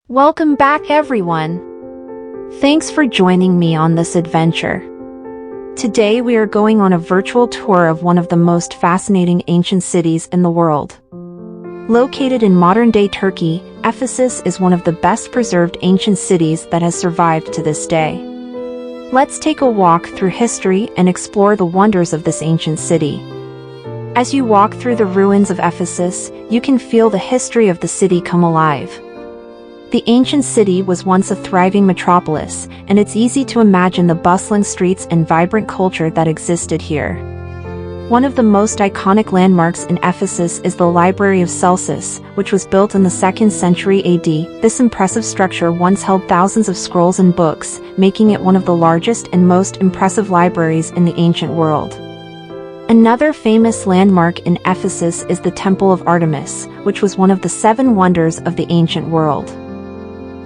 Welcome back, everyone. Thanks for joining me on this adventure. Today we are going on a virtual tour of one of the most fascinating ancient cities in the world. Located in modern-day Turkey, Ephesus is one of the best-preserved ancient cities that has survived to this day. Let's take a walk through history and explore the wonders of this ancient city. As you walk through the ruins of Ephesus, you can feel the history of the city come alive. The ancient city was once a thriving metropolis, and it's easy to imagine the bustling streets and vibrant culture that existed here. One of the most iconic landmarks in Ephesus is the Library of Celsus, which was built in the 2nd century AD. This impressive structure once held thousands of scrolls and books, making it one of the largest and most impressive libraries in the ancient world. Another famous landmark in Ephesus is the Temple of Artemis, which was one of the 7 wonders of the ancient world.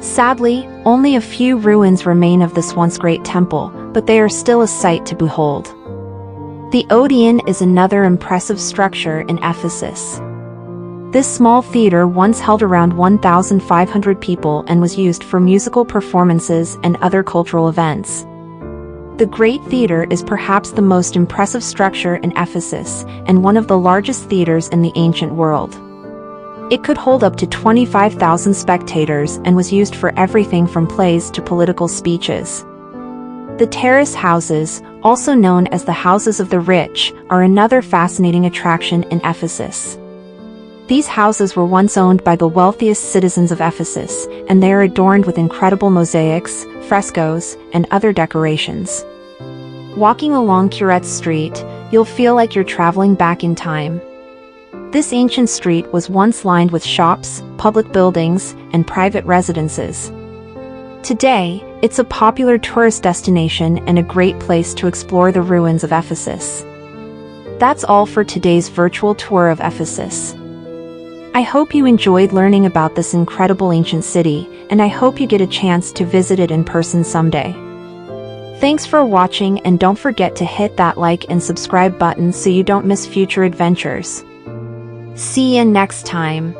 Sadly, only a few ruins remain of this once great temple, but they are still a sight to behold. The Odeon is another impressive structure in Ephesus. This small theater once held around 1,500 people and was used for musical performances and other cultural events. The Great Theater is perhaps the most impressive structure in Ephesus, and one of the largest theaters in the ancient world. It could hold up to 25,000 spectators and was used for everything from plays to political speeches. The terrace houses, also known as the Houses of the Rich, are another fascinating attraction in Ephesus. These houses were once owned by the wealthiest citizens of Ephesus, and they are adorned with incredible mosaics, frescoes, and other decorations. Walking along Curet Street, you'll feel like you're traveling back in time. This ancient street was once lined with shops, public buildings, and private residences. Today, it's a popular tourist destination and a great place to explore the ruins of Ephesus. That's all for today's virtual tour of Ephesus. I hope you enjoyed learning about this incredible ancient city, and I hope you get a chance to visit it in person someday. Thanks for watching, and don't forget to hit that like and subscribe button so you don't miss future adventures. See you next time.